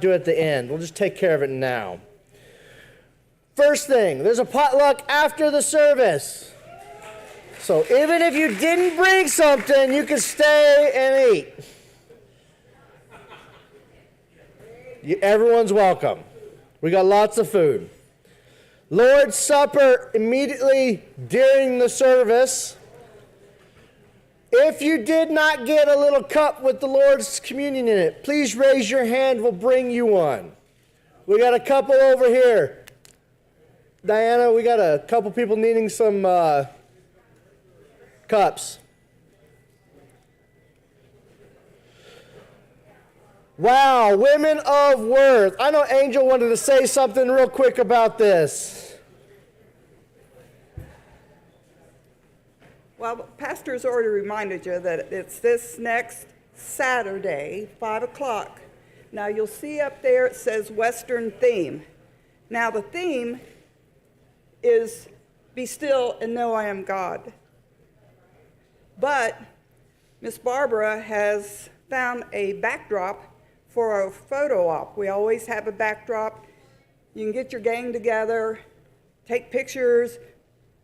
Do it at the end. We'll just take care of it now. First thing, there's a potluck after the service. So even if you didn't bring something, you can stay and eat. Everyone's welcome. We got lots of food. Lord's Supper immediately during the service. If you did not get a little cup with the Lord's communion in it, please raise your hand. We'll bring you one. We got a couple over here. Diana, we got a couple people needing some cups. Wow, women of worth. I know Angel wanted to say something real quick about this. Well, Pastor's already reminded you that it's this next Saturday, 5 o'clock. Now, you'll see up there it says Western theme. Now, the theme is Be Still and Know I Am God. But Miss Barbara has found a backdrop for a photo op. We always have a backdrop. You can get your gang together, take pictures.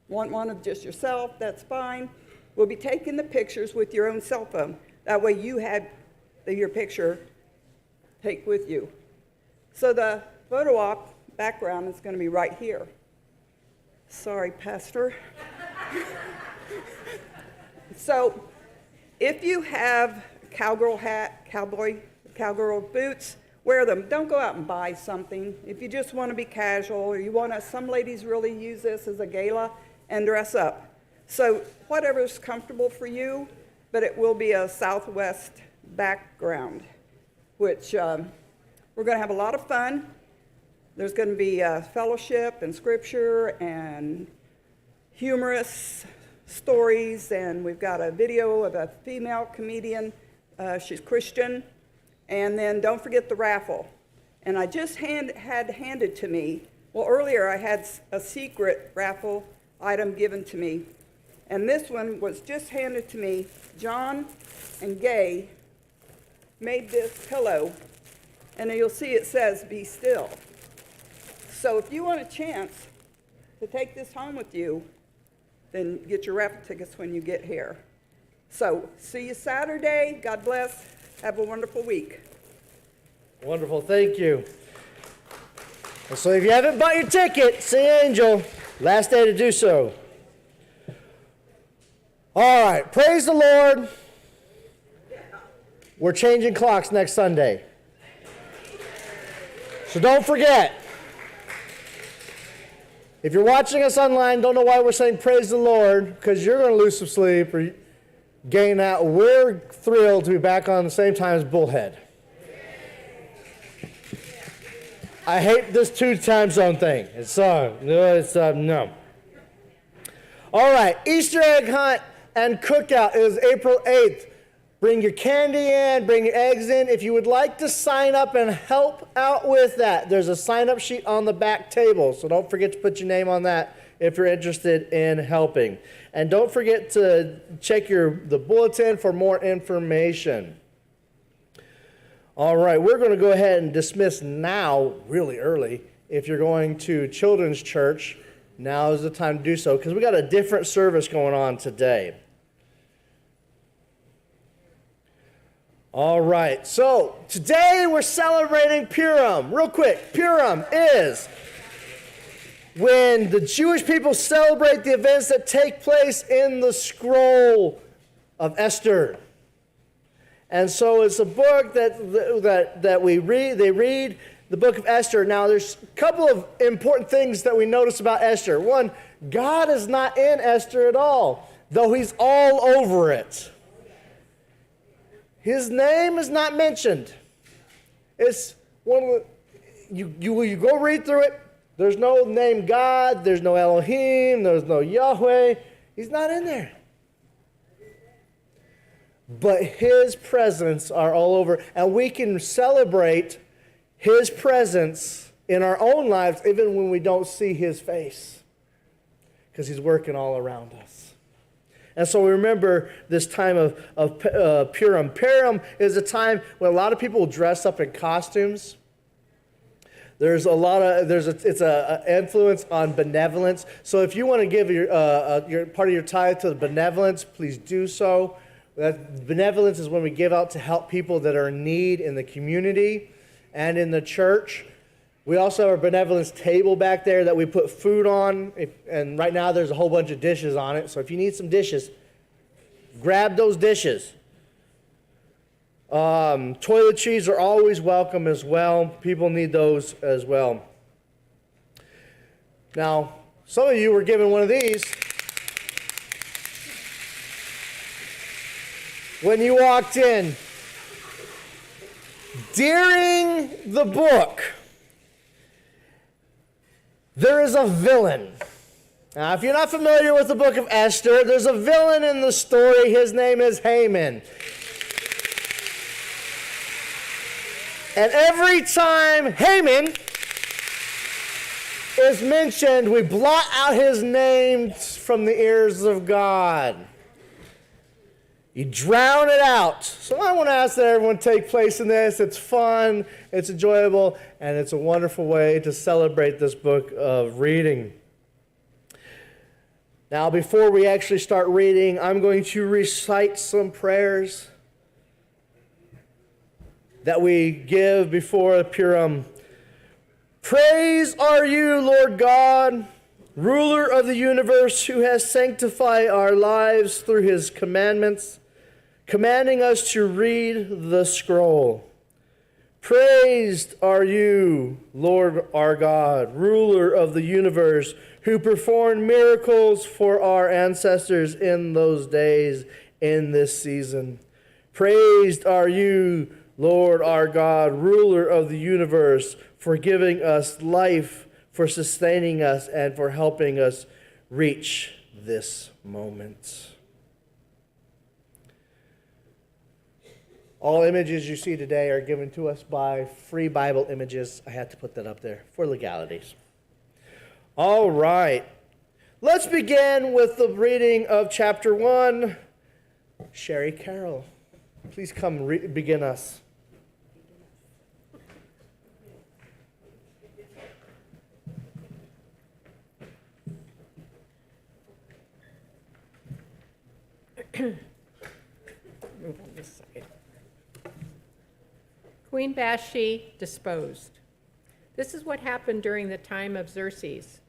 Want one of just yourself, that's fine. We'll be taking the pictures with your own cell phone. That way you have your picture take with you. So the photo op background is going to be right here. Sorry, Pastor. So if you have a cowgirl hat, cowgirl boots, wear them. Don't go out and buy something. If you just want to be casual or you want to, some ladies really use this as a gala and dress up. So whatever's comfortable for you, but it will be a Southwest background, which we're going to have a lot of fun. There's going to be fellowship and scripture and humorous stories, and we've got a video of a female comedian. She's Christian. And then don't forget the raffle. And I just had handed to me, well, earlier I had a secret raffle item given to me. And this one was just handed to me. John and Gay made this pillow, and you'll see it says, Be Still. So if you want a chance to take this home with you, then get your raffle tickets when you get here. So see you Saturday. God bless. Have a wonderful week. Wonderful, thank you. So if you haven't bought your ticket, see Angel. Last day to do so. All right, praise the Lord. We're changing clocks next Sunday. So don't forget. If you're watching us online, don't know why we're saying praise the Lord, because you're going to lose some sleep or gain out. We're thrilled to be back on the same time as Bullhead. I hate this 2 time zone thing. No. All right, Easter egg hunt and cookout is April 8th. Bring your candy in, bring your eggs in. If you would like to sign up and help out with that, there's a sign-up sheet on the back table, so don't forget to put your name on that if you're interested in helping. And don't forget to check the bulletin for more information. All right, we're going to go ahead and dismiss now, really early. If you're going to children's church, now is the time to do so, because we got a different service going on today. All right, so today we're celebrating Purim. Real quick, Purim is when the Jewish people celebrate the events that take place in the scroll of Esther. And so it's a book that we read. They read the book of Esther. Now, there's a couple of important things that we notice about Esther. One, God is not in Esther at all, though he's all over it. His name is not mentioned. It's one of the, you go read through it. There's no name God. There's no Elohim. There's no Yahweh. He's not in there. But his presence are all over, and we can celebrate his presence in our own lives even when we don't see his face, because he's working all around us. And so we remember this time of Purim. Purim is a time when a lot of people dress up in costumes. There's it's a influence on benevolence. So if you want to give your part of your tithe to the benevolence, please do so. That benevolence is when we give out to help people that are in need in the community and in the church. We also have a benevolence table back there that we put food on, and right now there's a whole bunch of dishes on it. So if you need some dishes, grab those dishes. Toiletries are always welcome as well. People need those as well. Now, some of you were given one of these when you walked in. During the book, there is a villain. Now, if you're not familiar with the book of Esther, there's a villain in the story. His name is Haman. And every time Haman is mentioned, we blot out his name from the ears of God. You drown it out. So I want to ask that everyone take place in this. It's fun, it's enjoyable, and it's a wonderful way to celebrate this book of reading. Now, before we actually start reading, I'm going to recite some prayers that we give before Purim. Praise are you, Lord God, ruler of the universe, who has sanctified our lives through his commandments, commanding us to read the scroll. Praised are you, Lord our God, ruler of the universe, who performed miracles for our ancestors in those days, in this season. Praised are you, Lord our God, ruler of the universe, for giving us life, for sustaining us, and for helping us reach this moment. All images you see today are given to us by Free Bible Images. I had to put that up there for legalities. All right. Let's begin with the reading of chapter 1. Sherry Carroll, please come begin us. Move on this side. Queen Vashti disposed. This is what happened during the time of Xerxes.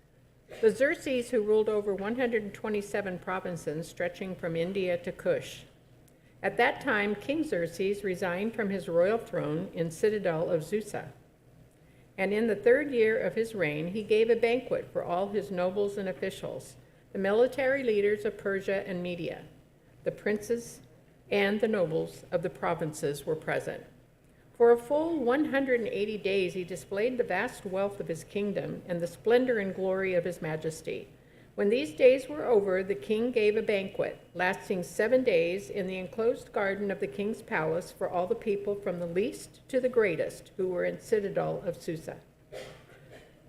The Xerxes who ruled over 127 provinces stretching from India to Kush. At that time, King Xerxes resigned from his royal throne in citadel of Susa. And in the 3rd year of his reign, he gave a banquet for all his nobles and officials, the military leaders of Persia and Media. The princes and the nobles of the provinces were present. For a full 180 days he displayed the vast wealth of his kingdom and the splendor and glory of his majesty. When these days were over, the king gave a banquet, lasting 7 days, in the enclosed garden of the king's palace for all the people from the least to the greatest who were in citadel of Susa.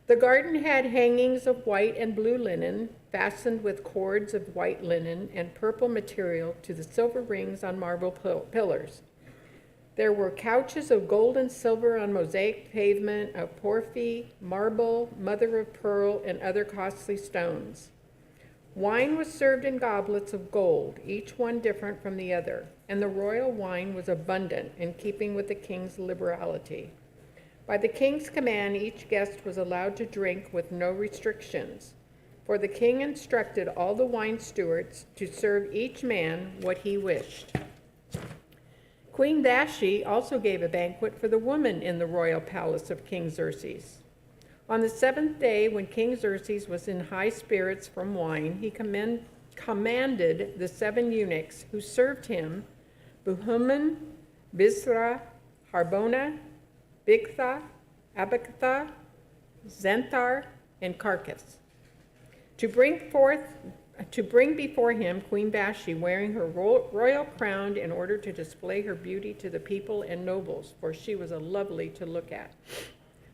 The garden had hangings of white and blue linen, fastened with cords of white linen and purple material to the silver rings on marble pillars. There were couches of gold and silver on mosaic pavement of porphyry, marble, mother of pearl, and other costly stones. Wine was served in goblets of gold, each one different from the other, and the royal wine was abundant, in keeping with the king's liberality. By the king's command, each guest was allowed to drink with no restrictions, for the king instructed all the wine stewards to serve each man what he wished. Queen Vashti also gave a banquet for the women in the royal palace of King Xerxes. On the 7th day, when King Xerxes was in high spirits from wine, he commanded the 7 eunuchs who served him, Buhuman, Bizra, Harbona, Bigtha, Abagtha, Zenthar, and Carcass, to bring before him Queen Vashti wearing her royal crown in order to display her beauty to the people and nobles, for she was lovely to look at.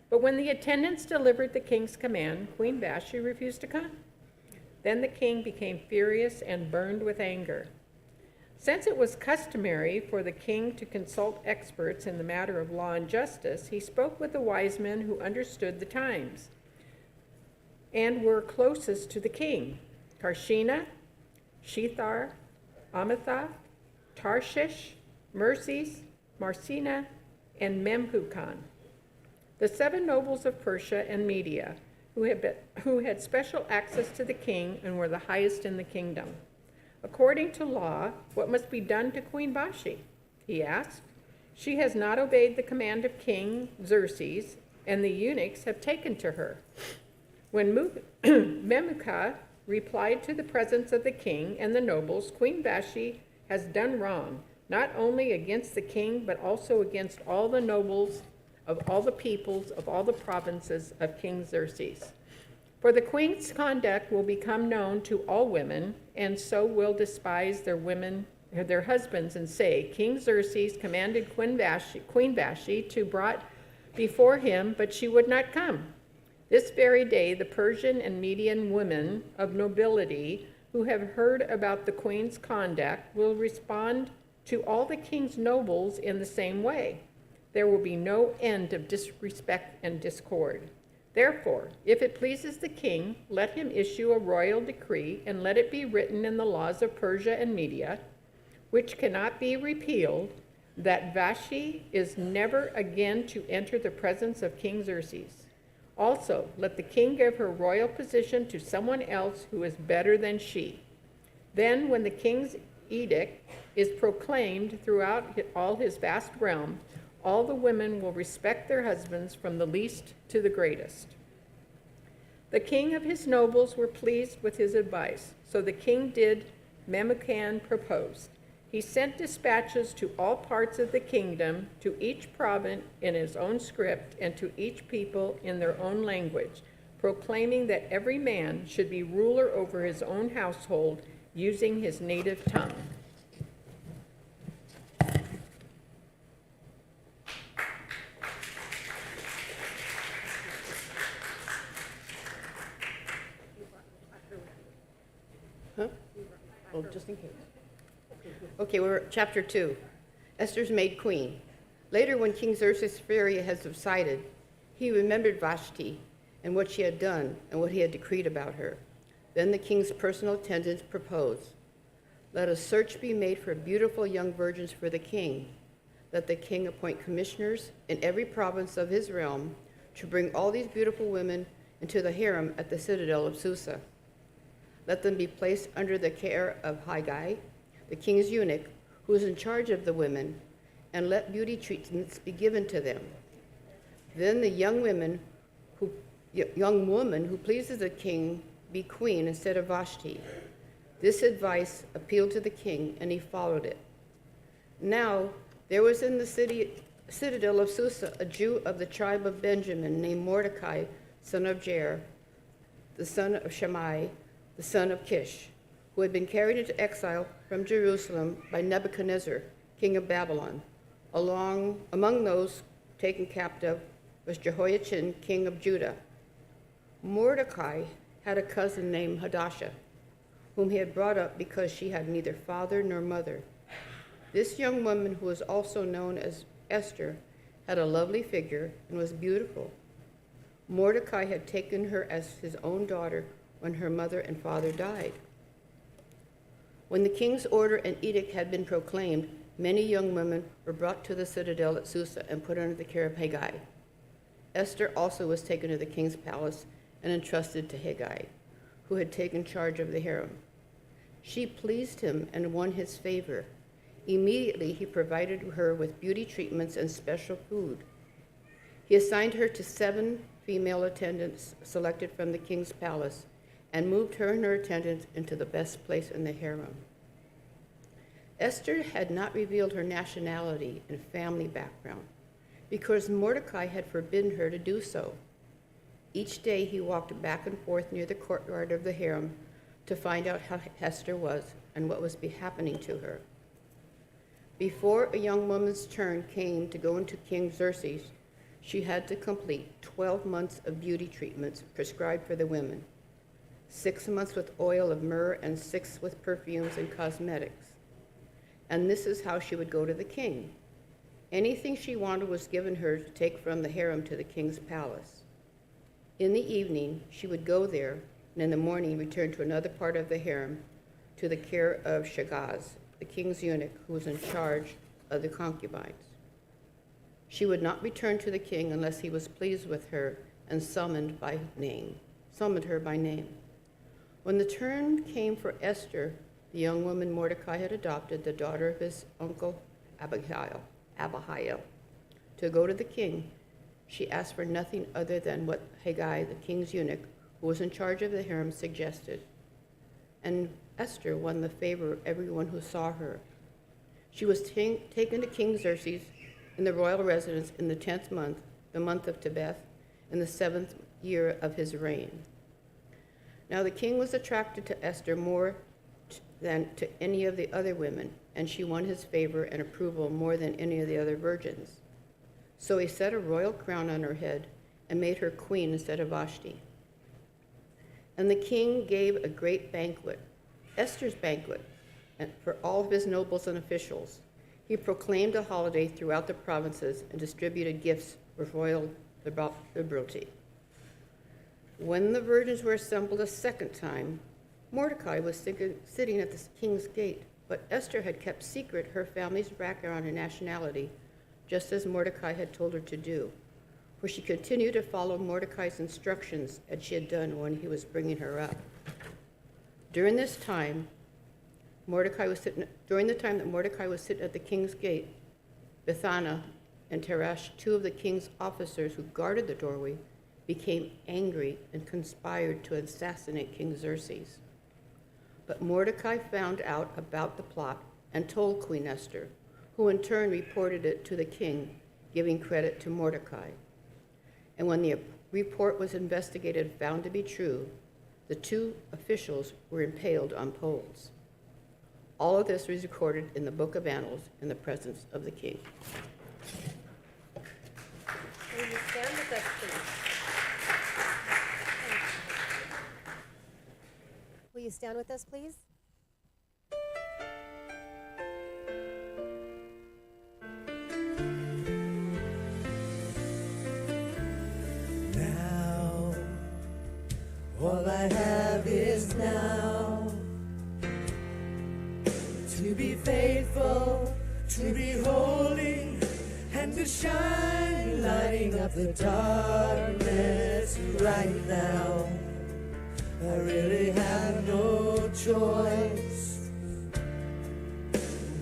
But when the attendants delivered the king's command, Queen Vashti refused to come. Then the king became furious and burned with anger. Since it was customary for the king to consult experts in the matter of law and justice, he spoke with the wise men who understood the times and were closest to the king: Karshina, Shethar, Amitha, Tarshish, Mercies, Marcina, and Memhukan, the 7 nobles of Persia and Media, who had special access to the king and were the highest in the kingdom. According to law, what must be done to Queen Vashti? He asked. She has not obeyed the command of King Xerxes, and the eunuchs have taken to her. When Memucan replied to the presence of the king and the nobles, Queen Vashti has done wrong, not only against the king, but also against all the nobles of all the peoples of all the provinces of King Xerxes. For the queen's conduct will become known to all women, and so will despise their husbands, and say, King Xerxes commanded Queen Vashti to brought before him, but she would not come. This very day, the Persian and Median women of nobility who have heard about the queen's conduct will respond to all the king's nobles in the same way. There will be no end of disrespect and discord. Therefore, if it pleases the king, let him issue a royal decree, and let it be written in the laws of Persia and Media, which cannot be repealed, that Vashti is never again to enter the presence of King Xerxes. Also, let the king give her royal position to someone else who is better than she. Then, when the king's edict is proclaimed throughout all his vast realm, all the women will respect their husbands from the least to the greatest. The king of his nobles were pleased with his advice, so the king did Memucan propose. He sent dispatches to all parts of the kingdom, to each province in his own script, and to each people in their own language, proclaiming that every man should be ruler over his own household, using his native tongue. Oh, just in case. Okay, we're at chapter 2. Esther's made queen. Later, when King Xerxes' fury had subsided, he remembered Vashti and what she had done and what he had decreed about her. Then the king's personal attendants proposed, let a search be made for beautiful young virgins for the king. Let the king appoint commissioners in every province of his realm to bring all these beautiful women into the harem at the citadel of Susa. Let them be placed under the care of Haggai, the king's eunuch, who is in charge of the women, and let beauty treatments be given to them. Then the young woman who pleases the king be queen instead of Vashti. This advice appealed to the king, and he followed it. Now there was in the citadel of Susa a Jew of the tribe of Benjamin named Mordecai, son of Jair, the son of Shammai, the son of Kish, who had been carried into exile from Jerusalem by Nebuchadnezzar, king of Babylon. Among those taken captive was Jehoiachin, king of Judah. Mordecai had a cousin named Hadassah, whom he had brought up because she had neither father nor mother. This young woman, who was also known as Esther, had a lovely figure and was beautiful. Mordecai had taken her as his own daughter when her mother and father died. When the king's order and edict had been proclaimed, many young women were brought to the citadel at Susa and put under the care of Haggai. Esther also was taken to the king's palace and entrusted to Haggai, who had taken charge of the harem. She pleased him and won his favor. Immediately he provided her with beauty treatments and special food. He assigned her to 7 female attendants selected from the king's palace, and moved her and her attendants into the best place in the harem. Esther had not revealed her nationality and family background because Mordecai had forbidden her to do so. Each day he walked back and forth near the courtyard of the harem to find out how Esther was and what was happening to her. Before a young woman's turn came to go into King Xerxes, she had to complete 12 months of beauty treatments prescribed for the women, 6 months with oil of myrrh and 6 with perfumes and cosmetics. and this is how she would go to the king. Anything she wanted was given her to take from the harem to the king's palace. In the evening, she would go there, and in the morning return to another part of the harem to the care of Shagaz, the king's eunuch who was in charge of the concubines. She would not return to the king unless he was pleased with her and summoned her by name. When the turn came for Esther, the young woman Mordecai had adopted, the daughter of his uncle Abihail, to go to the king, she asked for nothing other than what Haggai, the king's eunuch, who was in charge of the harem, suggested. And Esther won the favor of everyone who saw her. She was taken to King Xerxes in the royal residence in the 10th month, the month of Tebeth, in the 7th year of his reign. Now the king was attracted to Esther more than to any of the other women, and she won his favor and approval more than any of the other virgins. So he set a royal crown on her head and made her queen instead of Vashti. And the king gave a great banquet, Esther's banquet, for all of his nobles and officials. He proclaimed a holiday throughout the provinces and distributed gifts with royal liberality. When the virgins were assembled a second time, Mordecai was sitting at the king's gate, but Esther had kept secret her family's background and nationality, just as Mordecai had told her to do, for she continued to follow Mordecai's instructions as she had done when he was bringing her up. During the time that Mordecai was sitting at the king's gate, Bithana and Teresh, two of the king's officers who guarded the doorway, became angry and conspired to assassinate King Xerxes. But Mordecai found out about the plot and told Queen Esther, who in turn reported it to the king, giving credit to Mordecai. And when the report was investigated and found to be true, the two officials were impaled on poles. All of this was recorded in the book of Annals in the presence of the king. Will you stand with us, please? Will you stand with us, please? Now, all I have is now. To be faithful, to be holy, and to shine, lighting up the darkness right now. I really have no choice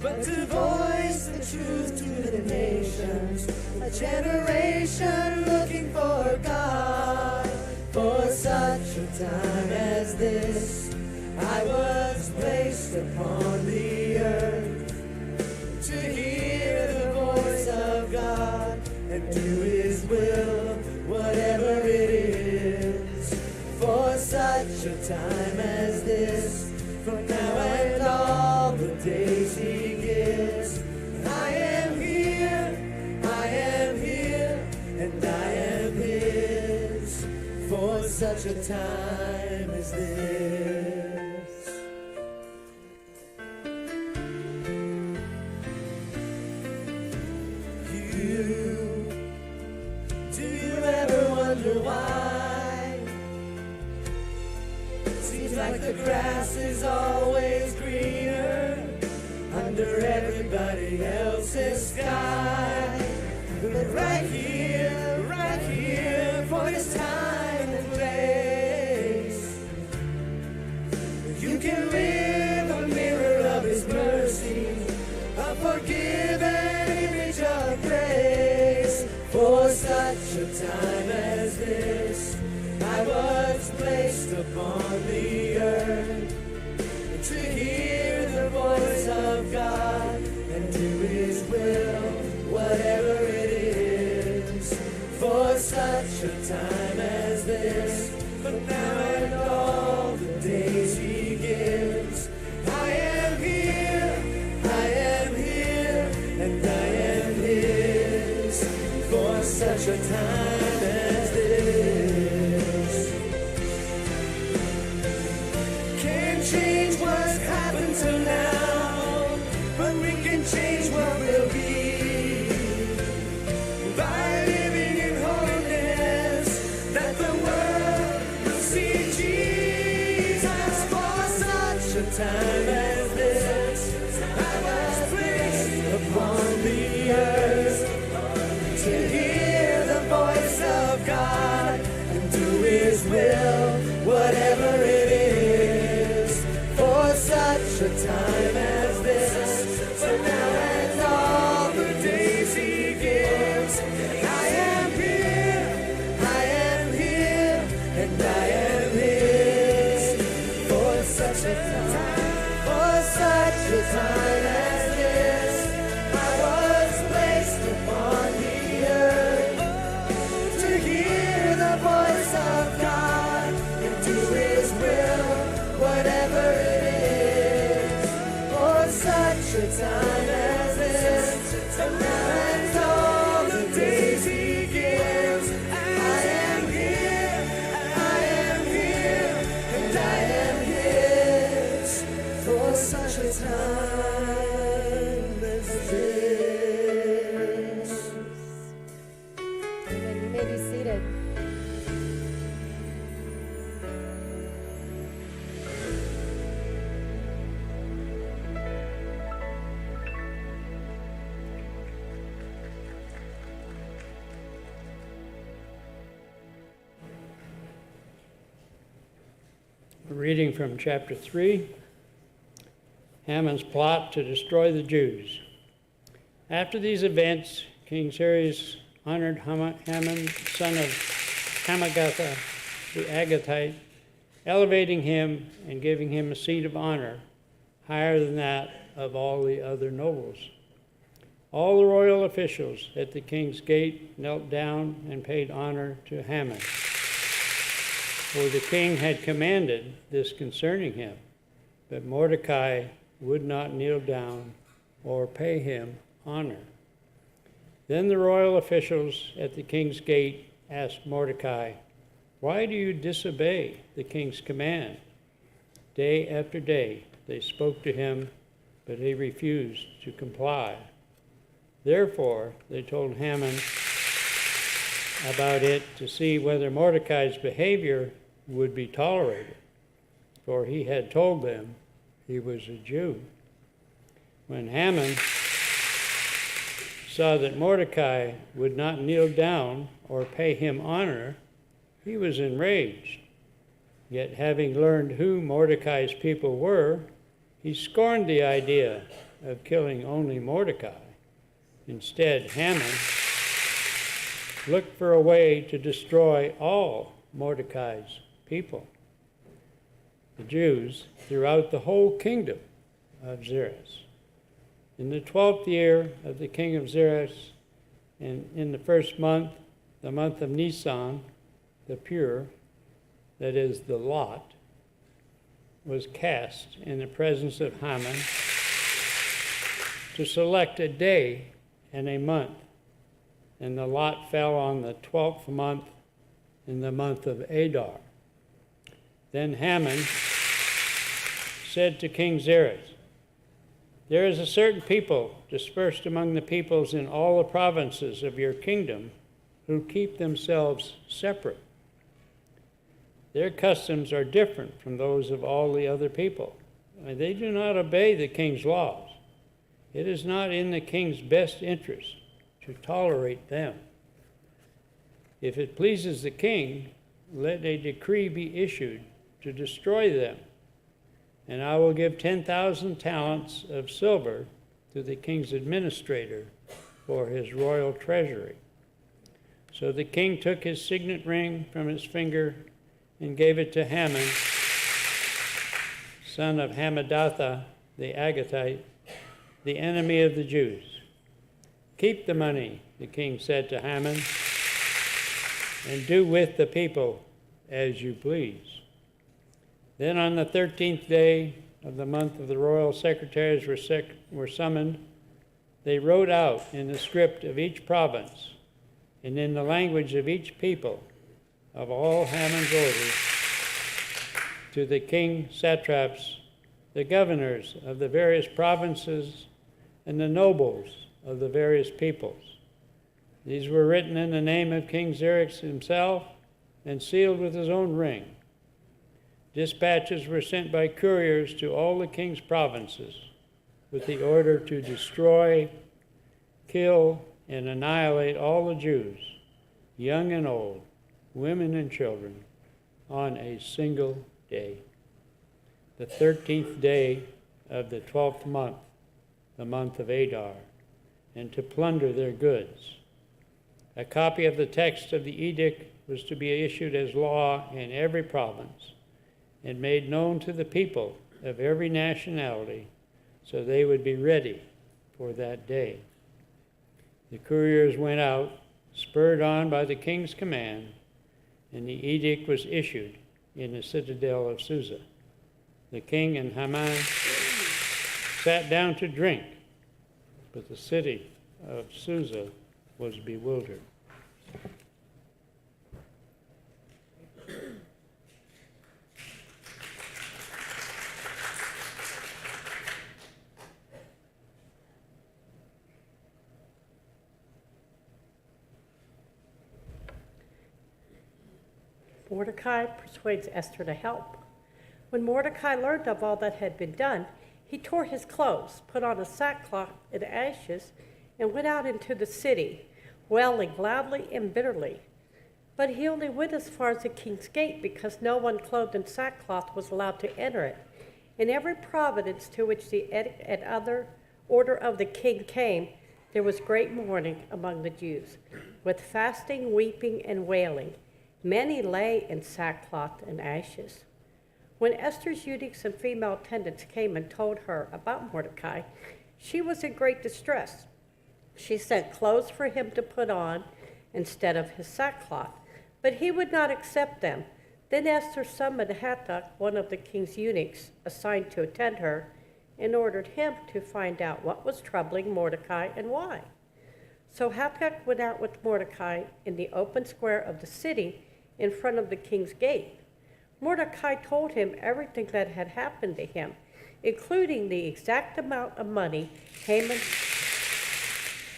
but to voice the truth to the nations, a generation looking for God. For such a time as this, I was placed upon the earth to hear the voice of God and do His will, whatever it is. For such a time as this, from now and all the days He gives, I am here, and I am His. For such a time as this. Do you ever wonder why? Seems like the grass is always greener under everybody else's sky. But right here, for this time and place, you can live a mirror of His mercy, a forgiven image of grace. For such a time as this, I was placed upon the earth to hear the voice of God and do His will, whatever it is. For such a time as this, from now and all the days He gives, I am here, and I am His. For such a time as this. Can't change what's happened till now, but we time as this, I was placed upon the earth to hear the voice of God and do His will, whatever it is, for such a time as this. So now and all the days He gives, I am here, and I am His, for such a time as this. I was placed upon the earth to hear the voice of God and do His will, whatever it is, for such a time as this. And now and all the days He gives, I am here, and I am His, for such a time as this. Amen. You may be seated. A reading from chapter 3, Haman's plot to destroy the Jews. After these events, King Xerxes honored Haman, son of Hammedatha, the Agagite, elevating him and giving him a seat of honor, higher than that of all the other nobles. All the royal officials at the king's gate knelt down and paid honor to Haman, for the king had commanded this concerning him. But Mordecai would not kneel down or pay him honor. Then the royal officials at the king's gate asked Mordecai, "Why do you disobey the king's command?" Day after day they spoke to him, but he refused to comply. Therefore they told Haman about it to see whether Mordecai's behavior would be tolerated, for he had told them he was a Jew. When Haman saw that Mordecai would not kneel down or pay him honor, he was enraged. Yet having learned who Mordecai's people were, he scorned the idea of killing only Mordecai. Instead, Haman looked for a way to destroy all Mordecai's people, the Jews, throughout the whole kingdom of Xerxes. In the 12th year of the king of Xerxes, and in the first month, the month of Nisan, the pure, that is, the lot, was cast in the presence of Haman to select a day and a month. And the lot fell on the 12th month in the month of Adar. Then Haman said to King Xerxes, "There is a certain people dispersed among the peoples in all the provinces of your kingdom who keep themselves separate. Their customs are different from those of all the other people. They do not obey the king's laws. It is not in the king's best interest to tolerate them. If it pleases the king, let a decree be issued to destroy them, and I will give 10,000 talents of silver to the king's administrator for his royal treasury." So the king took his signet ring from his finger and gave it to Haman, son of Hammedatha the Agagite, the enemy of the Jews. "Keep the money," the king said to Haman, "and do with the people as you please." Then on the 13th day of the month of the royal secretaries were summoned. They wrote out in the script of each province and in the language of each people of all Haman's orders to the king satraps, the governors of the various provinces, and the nobles of the various peoples. These were written in the name of King Xerxes himself and sealed with his own ring. Dispatches were sent by couriers to all the king's provinces with the order to destroy, kill, and annihilate all the Jews, young and old, women and children, on a single day, the 13th day of the 12th month, the month of Adar, and to plunder their goods. A copy of the text of the edict was to be issued as law in every province and made known to the people of every nationality so they would be ready for that day. The couriers went out, spurred on by the king's command, and the edict was issued in the citadel of Susa. The king and Haman sat down to drink, but the city of Susa was bewildered. Mordecai persuades Esther to help. When Mordecai learned of all that had been done, he tore his clothes, put on a sackcloth and ashes, and went out into the city, wailing loudly and bitterly. But he only went as far as the king's gate, because no one clothed in sackcloth was allowed to enter it. In every province to which the and other order of the king came, there was great mourning among the Jews, with fasting, weeping, and wailing. Many lay in sackcloth and ashes. When Esther's eunuchs and female attendants came and told her about Mordecai, she was in great distress. She sent clothes for him to put on instead of his sackcloth, but he would not accept them. Then Esther summoned Hathach, one of the king's eunuchs assigned to attend her, and ordered him to find out what was troubling Mordecai and why. So Hathach went out with Mordecai in the open square of the city in front of the king's gate. Mordecai told him everything that had happened to him, including the exact amount of money Haman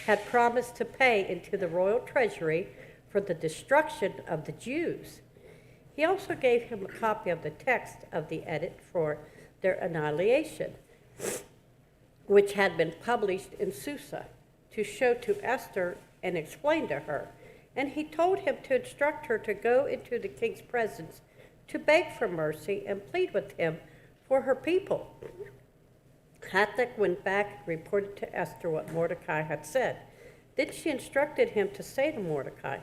had promised to pay into the royal treasury for the destruction of the Jews. He also gave him a copy of the text of the edict for their annihilation, which had been published in Susa, to show to Esther and explain to her. And he told him to instruct her to go into the king's presence to beg for mercy and plead with him for her people. Hathach went back and reported to Esther what Mordecai had said. Then she instructed him to say to Mordecai,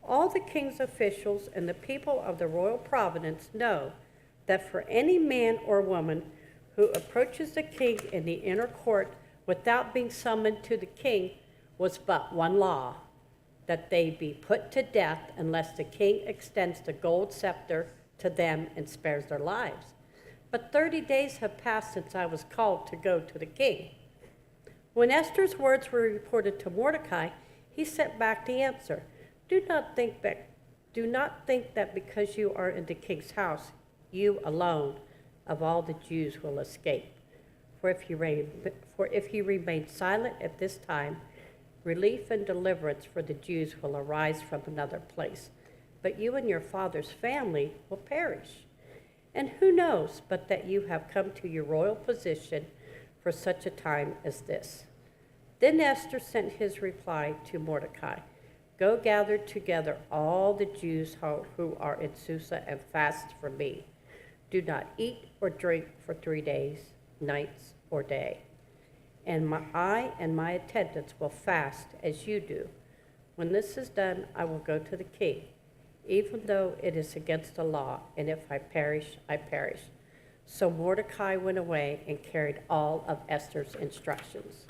"All the king's officials and the people of the royal province know that for any man or woman who approaches the king in the inner court without being summoned to the king was but one law, that they be put to death unless the king extends the gold scepter to them and spares their lives. But 30 days have passed since I was called to go to the king." When Esther's words were reported to Mordecai, he sent back the answer, Do not think that because you are in the king's house, you alone of all the Jews will escape. For if you remain silent at this time, relief and deliverance for the Jews will arise from another place, but you and your father's family will perish. And who knows but that you have come to your royal position for such a time as this? Then Esther sent his reply to Mordecai, Go gather together all the Jews who are in Susa and fast for me. Do not eat or drink for 3 days, nights or day. And I and my attendants will fast as you do. When this is done, I will go to the king, even though it is against the law, and if I perish, I perish. So Mordecai went away and carried all of Esther's instructions.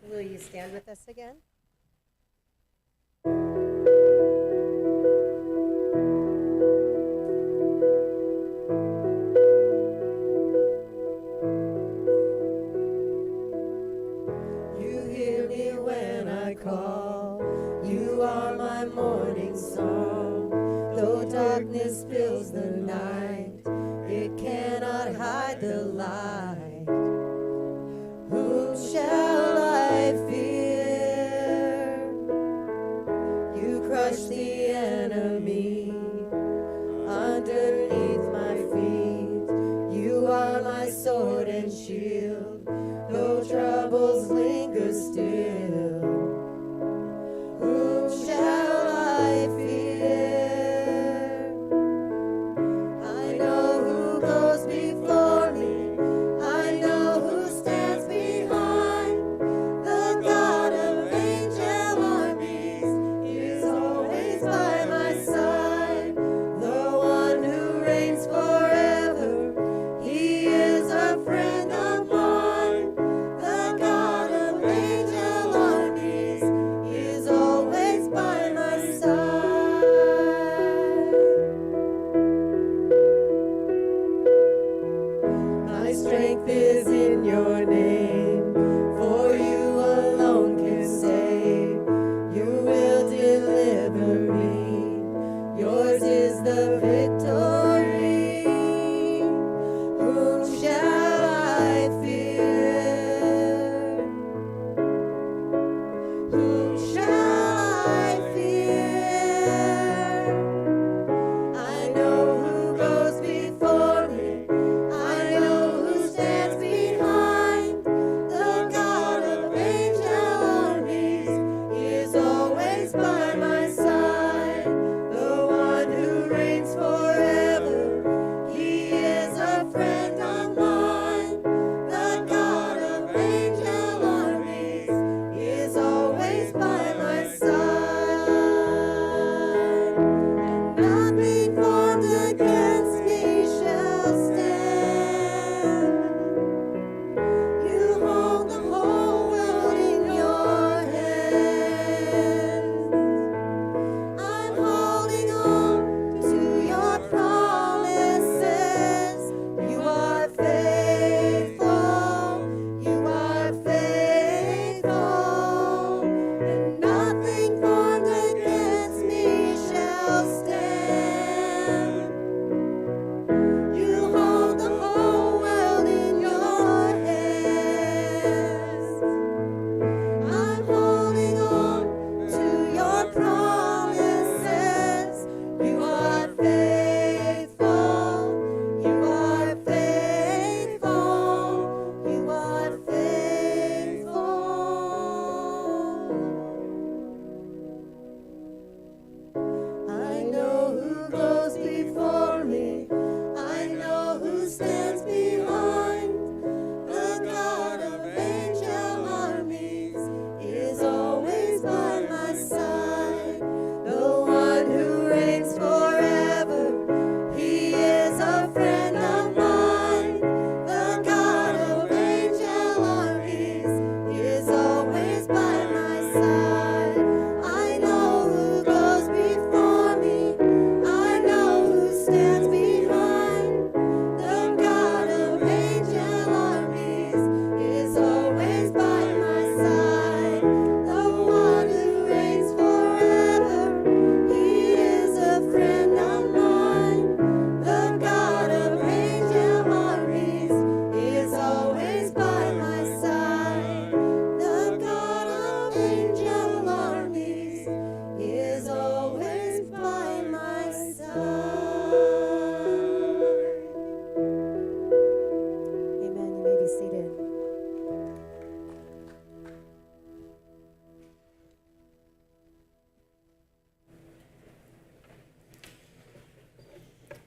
Will you stand with us again? You hear me when I call. You are my morning song. Though darkness fills the night, it cannot hide the light. Whom shall I fear? You crush the enemy. still. Whom shall I fear? I know who goes before me. I know who stands behind. The God of angel armies is always by my side. The one who reigns forever, he is a friend of mine. The God of angel armies is always by my side. My strength is in your name, for you alone can save. You will deliver me. Yours is the victory. Whom shall I fear? Whom shall I fear? I know who goes before me. I know who stands behind. The God of angel armies is always by my side. The one who reigns forever, he is a friend of mine. The God of angel armies is always by my side. And nothing formed against me shall stand. You hold the whole world in your hands. I'm holding on to your promises. You are faithful. You are faithful. And nothing formed against me shall stand. You hold the whole world in your hands. I'm holding on to your promises. You are faithful. You are faithful. You are faithful. I know who goes before me. I know who stands behind. The God of angel armies is always by my side. The one who reigns forever, he is a friend of mine. The God of angel armies is always by my side. I know who goes before me. I know who stands behind. The God of angel armies is always by my side. The one who reigns forever, he is a friend of mine. The God of angel armies is always by my side. The God of angel armies is always by my side. Amen. You may be seated.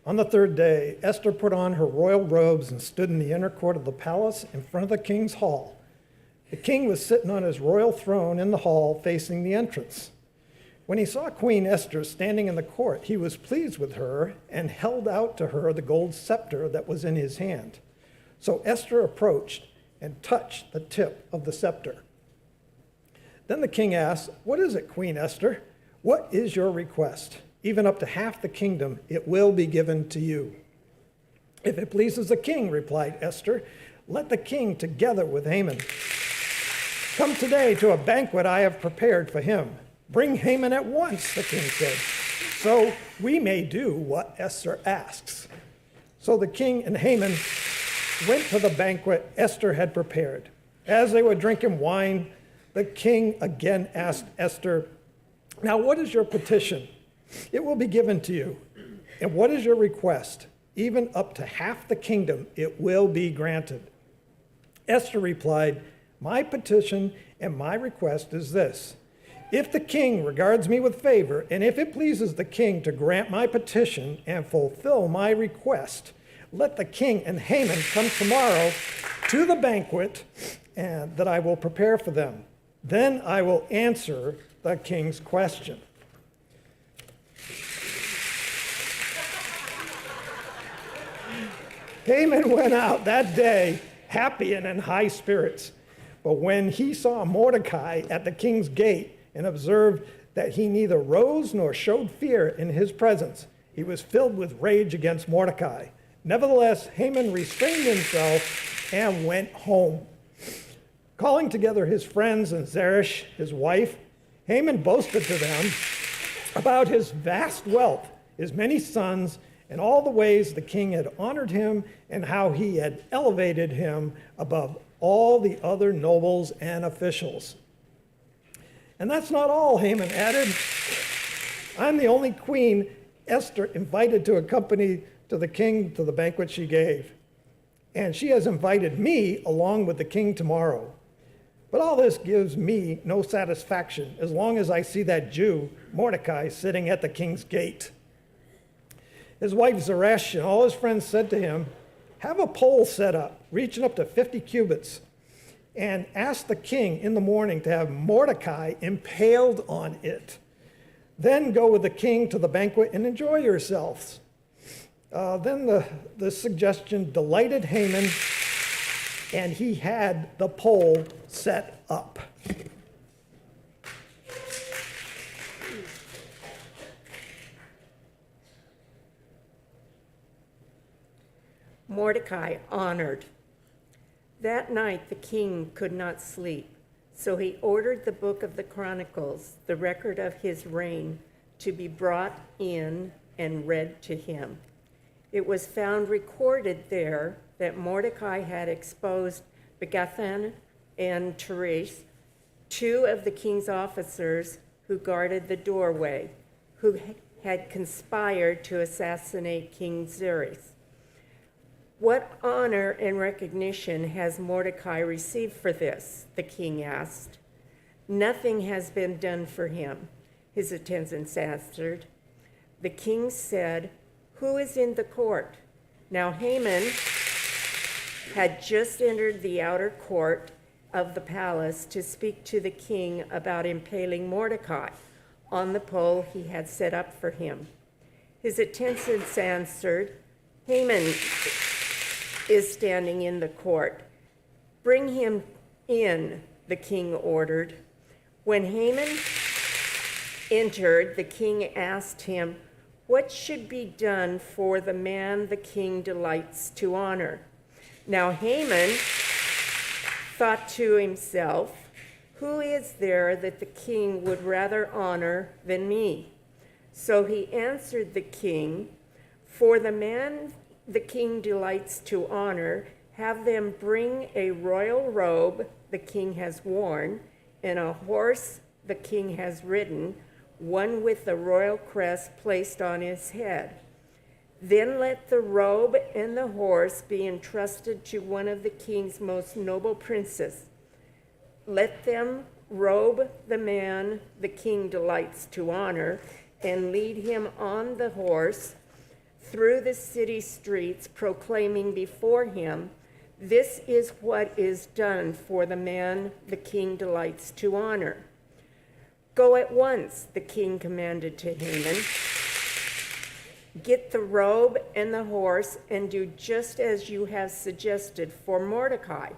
On the third day, Esther put on her royal robes and stood in the inner court of the palace in front of the king's hall. The king was sitting on his royal throne in the hall facing the entrance. When he saw Queen Esther standing in the court, he was pleased with her and held out to her the gold scepter that was in his hand. So Esther approached and touched the tip of the scepter. Then the king asked, "What is it, Queen Esther? What is your request? Even up to half the kingdom, it will be given to you." "If it pleases the king," replied Esther, "let the king together with Haman come today to a banquet I have prepared for him." "Bring Haman at once," the king said, "so we may do what Esther asks." So the king and Haman went to the banquet Esther had prepared. As they were drinking wine, the king again asked Esther, "Now what is your petition? It will be given to you. And what is your request? Even up to half the kingdom, it will be granted." Esther replied, "My petition and my request is this. If the king regards me with favor, and if it pleases the king to grant my petition and fulfill my request, let the king and Haman come tomorrow to the banquet and that I will prepare for them. Then I will answer the king's question. Haman went out that day happy and in high spirits. But when he saw Mordecai at the king's gate and observed that he neither rose nor showed fear in his presence, he was filled with rage against Mordecai. Nevertheless, Haman restrained himself and went home. Calling together his friends and Zeresh, his wife, Haman boasted to them about his vast wealth, his many sons, and all the ways the king had honored him and how he had elevated him above all the other nobles and officials. And that's not all, Haman added. I'm the only queen Esther invited to accompany to the king to the banquet she gave. And she has invited me along with the king tomorrow. But all this gives me no satisfaction as long as I see that Jew, Mordecai, sitting at the king's gate. His wife Zeresh and all his friends said to him, have a pole set up, reaching up to 50 cubits, and ask the king in the morning to have Mordecai impaled on it. Then go with the king to the banquet and enjoy yourselves. Then the suggestion delighted Haman, and he had the pole set up. Mordecai honored. That night the king could not sleep, so he ordered the book of the Chronicles, the record of his reign, to be brought in and read to him. It was found recorded there that Mordecai had exposed Begathan and Teresh, two of the king's officers who guarded the doorway, who had conspired to assassinate King Xerxes. What honor and recognition has Mordecai received for this? The king asked. Nothing has been done for him, his attendants answered. The king said, who is in the court? Now Haman had just entered the outer court of the palace to speak to the king about impaling Mordecai on the pole he had set up for him. His attendants answered, Haman is standing in the court. Bring him in, the king ordered. When Haman entered, the king asked him, what should be done for the man the king delights to honor? Now Haman thought to himself, who is there that the king would rather honor than me? So he answered the king, for the man the king delights to honor, have them bring a royal robe the king has worn, and a horse the king has ridden, one with the royal crest placed on his head. Then let the robe and the horse be entrusted to one of the king's most noble princes. Let them robe the man the king delights to honor, and lead him on the horse through the city streets, proclaiming before him, this is what is done for the man the king delights to honor. Go at once, the king commanded to Haman. Get the robe and the horse and do just as you have suggested for Mordecai,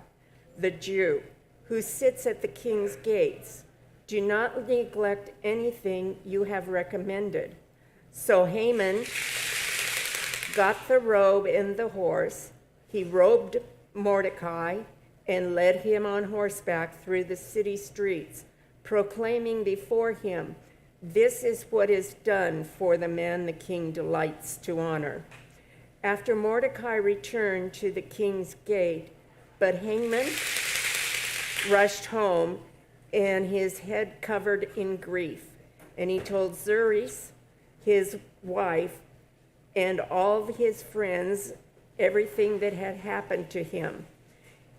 the Jew, who sits at the king's gates. Do not neglect anything you have recommended. So Haman got the robe and the horse. He robed Mordecai and led him on horseback through the city streets, proclaiming before him, this is what is done for the man the king delights to honor. After Mordecai returned to the king's gate, but Haman rushed home and his head covered in grief. And he told Xerxes, his wife, and all of his friends everything that had happened to him.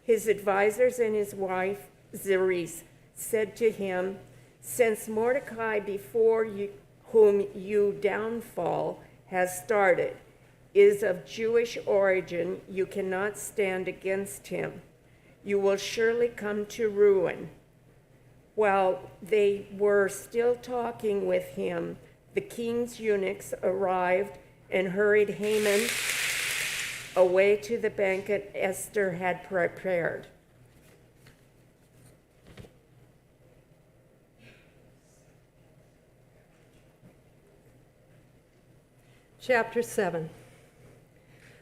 His advisors and his wife, Xerxes, said to him, "Since Mordecai before you, whom you downfall has started, is of Jewish origin, you cannot stand against him. You will surely come to ruin." While they were still talking with him, the king's eunuchs arrived and hurried Haman away to the banquet Esther had prepared. Chapter 7.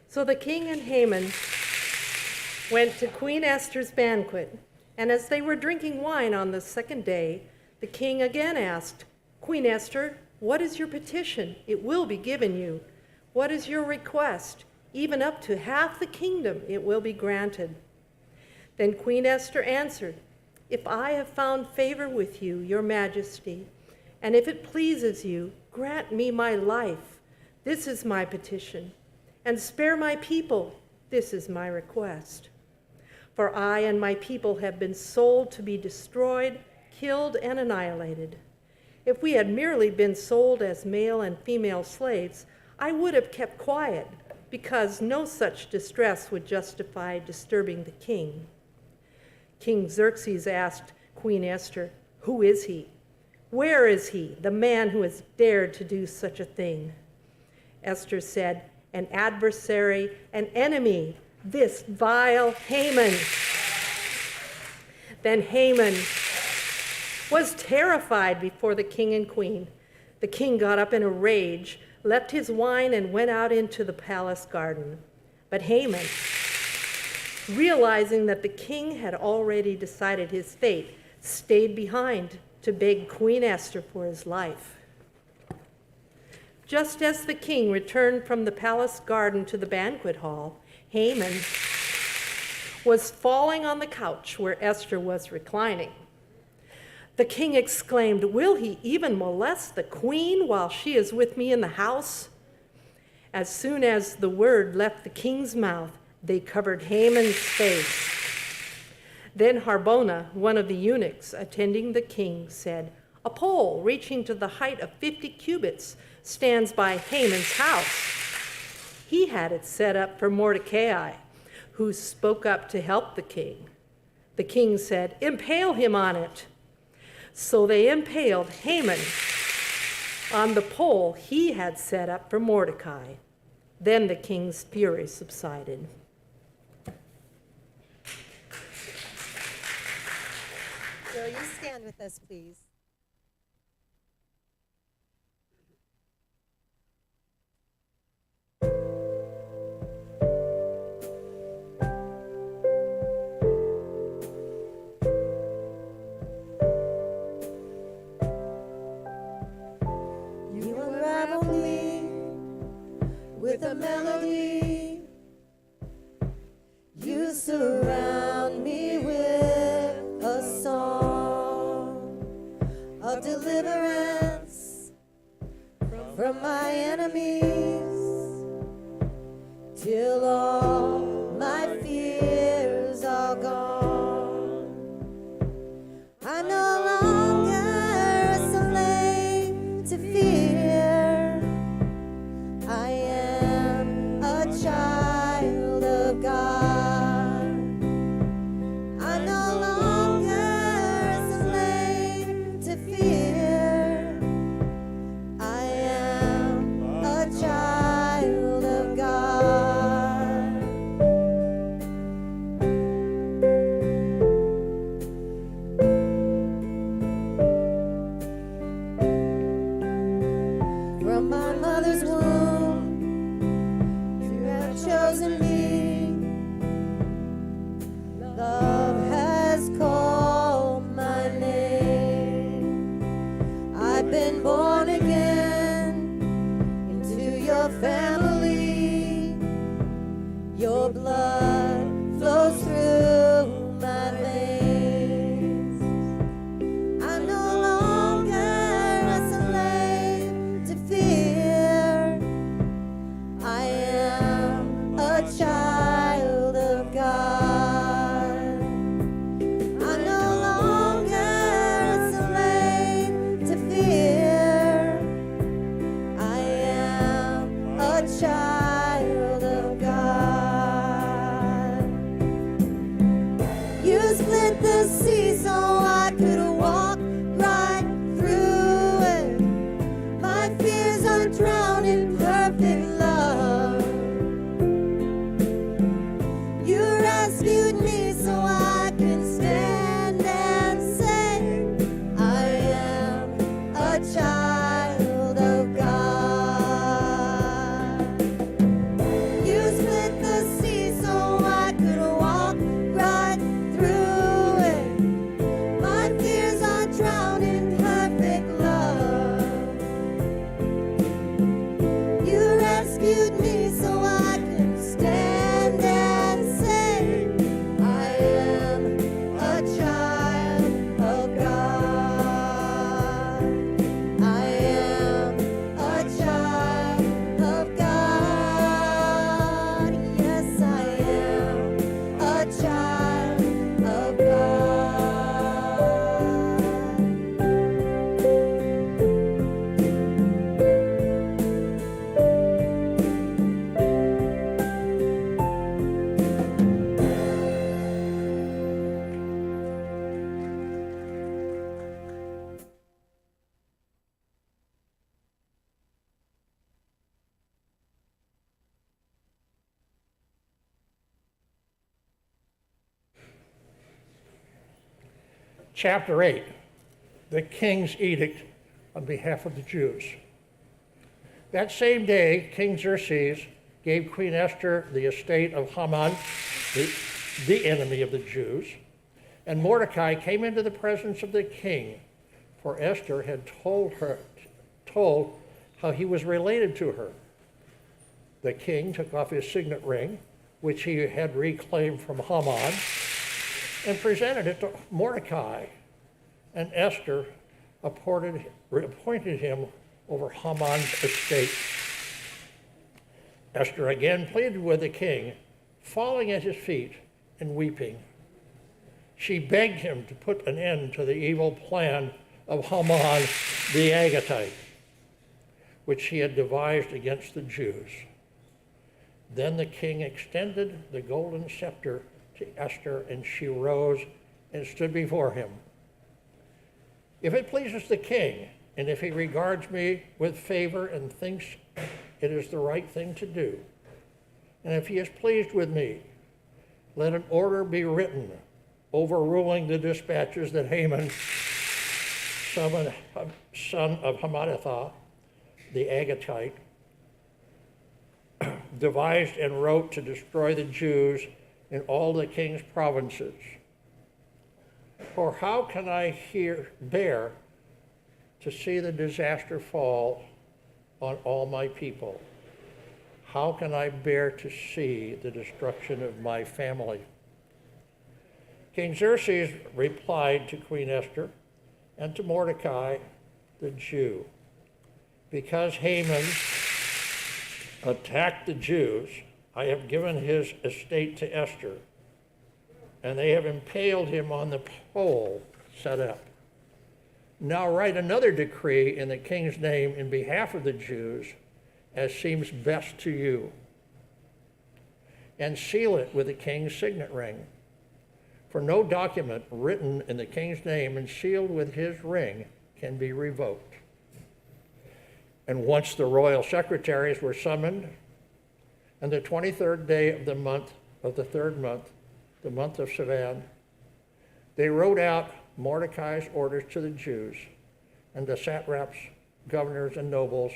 So the king and Haman went to Queen Esther's banquet, and as they were drinking wine on the second day, the king again asked, "Queen Esther, what is your petition? It will be given you. What is your request? Even up to half the kingdom it will be granted." Then Queen Esther answered, "If I have found favor with you, your majesty, and if it pleases you, grant me my life. This is my petition. And spare my people. This is my request. For I and my people have been sold to be destroyed, killed, and annihilated. If we had merely been sold as male and female slaves, I would have kept quiet, because no such distress would justify disturbing the king." King Xerxes asked Queen Esther, "Who is he? Where is he, the man who has dared to do such a thing?" Esther said, "An adversary, an enemy, this vile Haman." Then Haman was terrified before the king and queen. The king got up in a rage, left his wine, and went out into the palace garden. But Haman, realizing that the king had already decided his fate, stayed behind to beg Queen Esther for his life. Just as the king returned from the palace garden to the banquet hall, Haman was falling on the couch where Esther was reclining. The king exclaimed, "Will he even molest the queen while she is with me in the house?" As soon as the word left the king's mouth, they covered Haman's face. Then Harbona, one of the eunuchs attending the king, said, "A pole reaching to the height of 50 cubits stands by Haman's house. He had it set up for Mordecai, who spoke up to help the king." The king said, "Impale him on it." So they impaled Haman on the pole he had set up for Mordecai. Then the king's fury subsided. Will you stand with us, please? You unravel me with a melody. You surround me with a song of deliverance from my enemies, till all my fears are gone. I'm no longer a slave to fear. I am a child of God. I'm no longer a slave to fear. I am a child of God. From my mother's womb, you have chosen me. Love has called my name. I've been born again into your family. Your blood flows through my veins. I'm no longer a slave to fear. are drowned in perfect love. You rescued me so I can stand and say, I am a child of God. You split the sea so I could walk right through it. My fears are drowned in perfect love. You rescued me so I can stand and say, I am a child of God. I am a child of God. Yes, I am a child of God. Chapter 8, the king's edict on behalf of the Jews. That same day, King Xerxes gave Queen Esther the estate of Haman, the enemy of the Jews, and Mordecai came into the presence of the king, for Esther had told how he was related to her. The king took off his signet ring, which he had reclaimed from Haman, and presented it to Mordecai, and Esther appointed him over Haman's estate. Esther again pleaded with the king, falling at his feet and weeping. She begged him to put an end to the evil plan of Haman the Agagite, which he had devised against the Jews. Then the king extended the golden scepter to Esther, and she rose and stood before him. If it pleases the king, and if he regards me with favor and thinks it is the right thing to do, and if he is pleased with me, let an order be written overruling the dispatches that Haman, son of Hammedatha, the Agagite, devised and wrote to destroy the Jews in all the king's provinces. For how can I bear to see the disaster fall on all my people? How can I bear to see the destruction of my family? King Xerxes replied to Queen Esther and to Mordecai the Jew, because Haman attacked the Jews, I have given his estate to Esther, and they have impaled him on the pole set up. Now write another decree in the king's name in behalf of the Jews, as seems best to you, and seal it with the king's signet ring. For no document written in the king's name and sealed with his ring can be revoked. And once the royal secretaries were summoned, and the 23rd day of the month of the third month, the month of Sivan, they wrote out Mordecai's orders to the Jews and the satraps, governors, and nobles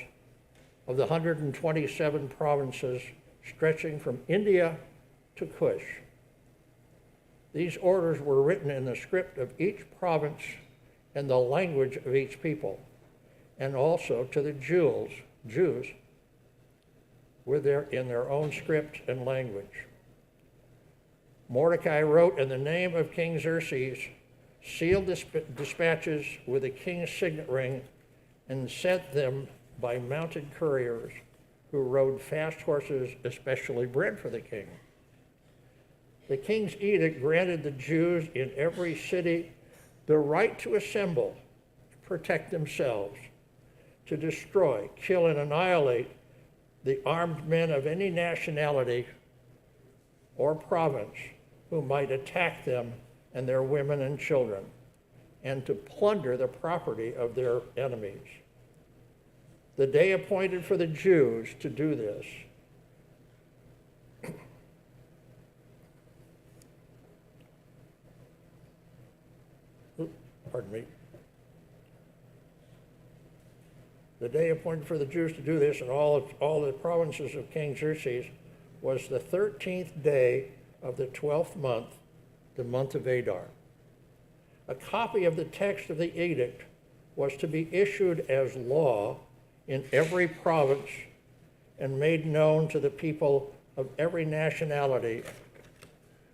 of the 127 provinces stretching from India to Cush. These orders were written in the script of each province and the language of each people, and also to the Jews in their own script and language. Mordecai wrote in the name of King Xerxes, sealed dispatches with the king's signet ring, and sent them by mounted couriers who rode fast horses especially bred for the king. The king's edict granted the Jews in every city the right to assemble, to protect themselves, to destroy, kill, and annihilate the armed men of any nationality or province who might attack them and their women and children, and to plunder the property of their enemies. the day appointed for the Jews to do this. Pardon me. The day appointed for the Jews to do this in all the provinces of King Xerxes was the 13th day of the 12th month, the month of Adar. A copy of the text of the edict was to be issued as law in every province and made known to the people of every nationality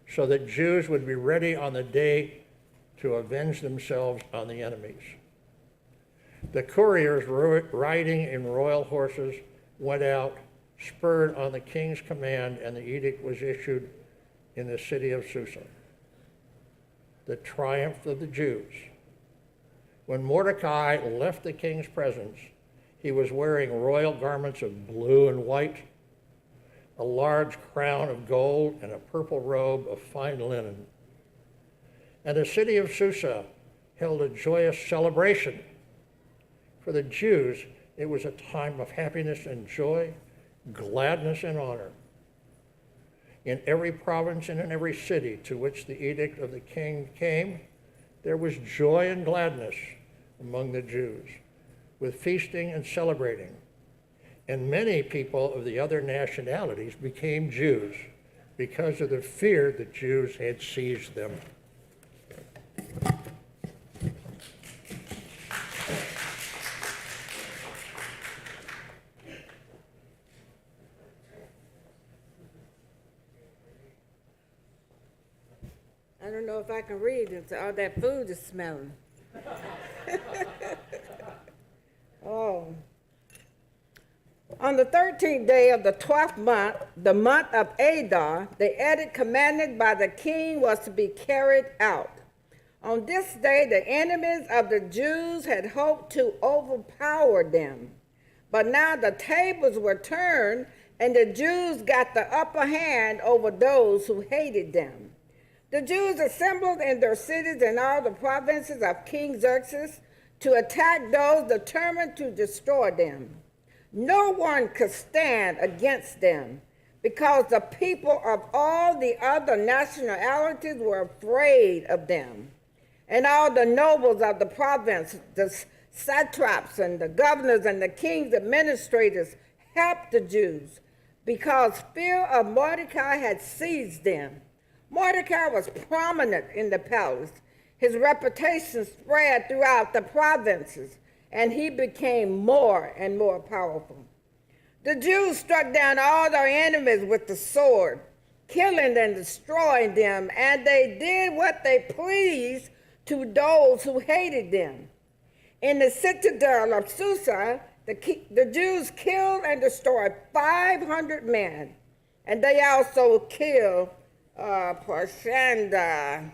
so that Jews would be ready on the day to avenge themselves on the enemies. The couriers riding in royal horses went out, spurred on the king's command, and the edict was issued in the city of Susa. The triumph of the Jews. When Mordecai left the king's presence, he was wearing royal garments of blue and white, a large crown of gold, and a purple robe of fine linen. And the city of Susa held a joyous celebration. For the Jews, it was a time of happiness and joy, gladness and honor. In every province and in every city to which the edict of the king came, there was joy and gladness among the Jews, with feasting and celebrating. And many people of the other nationalities became Jews because of the fear the Jews had seized them. I don't know if I can read it. All that food is smelling. Oh. On the 13th day of the 12th month, the month of Adar, the edict commanded by the king was to be carried out. On this day, the enemies of the Jews had hoped to overpower them. But now the tables were turned, and the Jews got the upper hand over those who hated them. The Jews assembled in their cities in all the provinces of King Xerxes to attack those determined to destroy them. No one could stand against them because the people of all the other nationalities were afraid of them. And all the nobles of the province, the satraps and the governors and the king's administrators helped the Jews because fear of Mordecai had seized them. Mordecai was prominent in the palace. His reputation spread throughout the provinces, and he became more and more powerful. The Jews struck down all their enemies with the sword, killing and destroying them, and they did what they pleased to those who hated them. In the citadel of Susa, the Jews killed and destroyed 500 men, and they also killed Parshanda,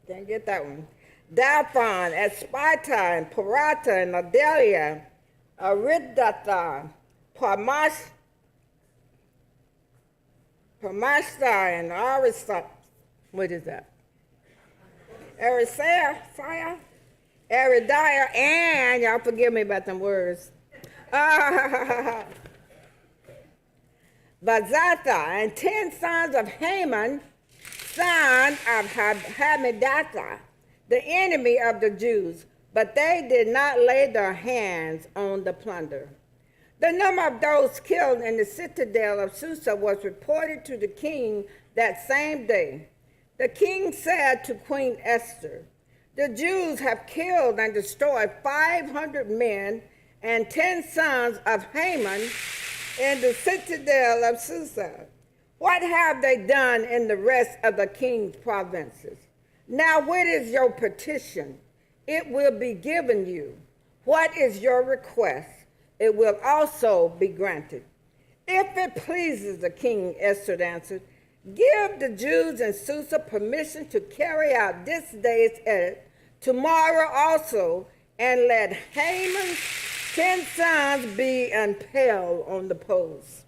can't get that one, Daphon, Espita, and Parata, and Adelia, Aridatha, Parmashta, and Arisa, what is that? Aridiah, and, y'all forgive me about them words, Bazatha, and 10 sons of Haman, son of Hammedatha, the enemy of the Jews, but they did not lay their hands on the plunder. The number of those killed in the citadel of Susa was reported to the king that same day. The king said to Queen Esther, "The Jews have killed and destroyed 500 men and 10 sons of Haman in the citadel of Susa. What have they done in the rest of the king's provinces? Now what is your petition? It will be given you. What is your request? It will also be granted." "If it pleases the king," Esther answered, "give the Jews in Susa permission to carry out this day's edict, tomorrow also, and let Haman's 10 sons be impaled on the poles."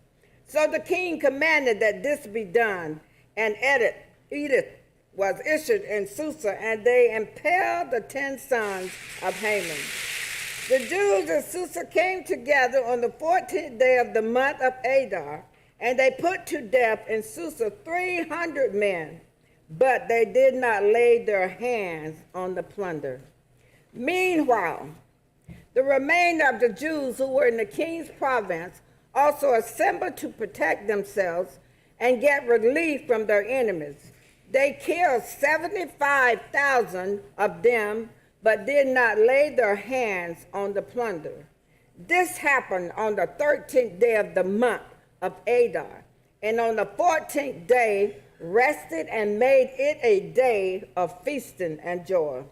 So the king commanded that this be done, and edict was issued in Susa, and they impaled the 10 sons of Haman. The Jews in Susa came together on the 14th day of the month of Adar, and they put to death in Susa 300 men, but they did not lay their hands on the plunder. Meanwhile, the remainder of the Jews who were in the king's province also assembled to protect themselves and get relief from their enemies. They killed 75,000 of them, but did not lay their hands on the plunder. This happened on the 13th day of the month of Adar, and on the 14th day rested and made it a day of feasting and joy.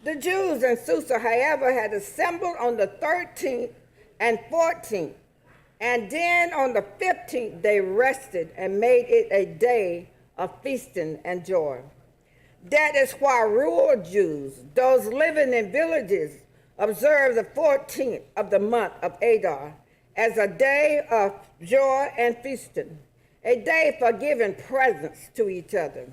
The Jews in Susa, however, had assembled on the 13th and 14th, and then on the 15th they rested and made it a day of feasting and joy. That is why rural Jews, those living in villages, observe the 14th of the month of Adar as a day of joy and feasting, a day for giving presents to each other.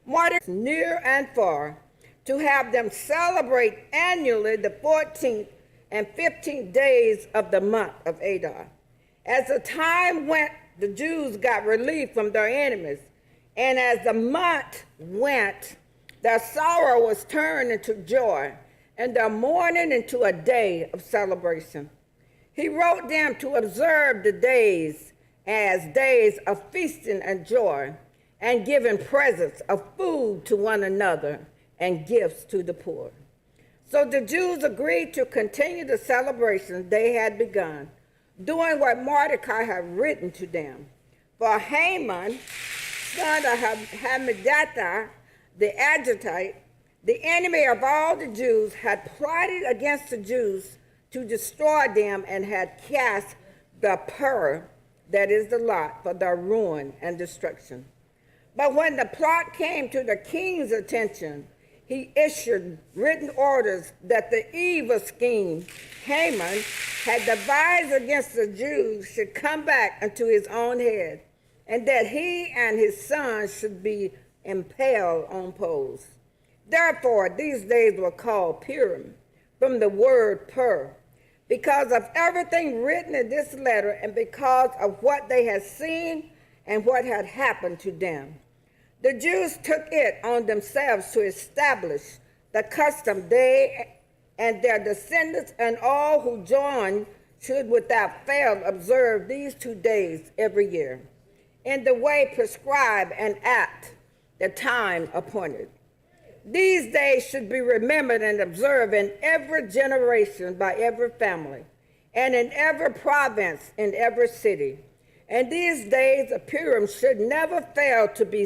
Martyrs near and far, to have them celebrate annually the 14th and 15th days of the month of Adar. As the time went, the Jews got relief from their enemies, and as the month went, their sorrow was turned into joy, and their mourning into a day of celebration. He wrote them to observe the days as days of feasting and joy, and giving presents of food to one another and gifts to the poor. So the Jews agreed to continue the celebration they had begun, doing what Mordecai had written to them. For Haman, son of Hammedatha, the Agagite, the enemy of all the Jews, had plotted against the Jews to destroy them and had cast the pur, that is the lot, for their ruin and destruction. But when the plot came to the king's attention, he issued written orders that the evil scheme Haman had devised against the Jews should come back unto his own head, and that he and his sons should be impaled on poles. Therefore, these days were called Purim, from the word pur, because of everything written in this letter and because of what they had seen and what had happened to them. The Jews took it on themselves to establish the custom they and their descendants and all who joined should without fail observe these 2 days every year, in the way prescribed and at the time appointed. These days should be remembered and observed in every generation by every family, and in every province, in every city. And these days of Purim should never fail to be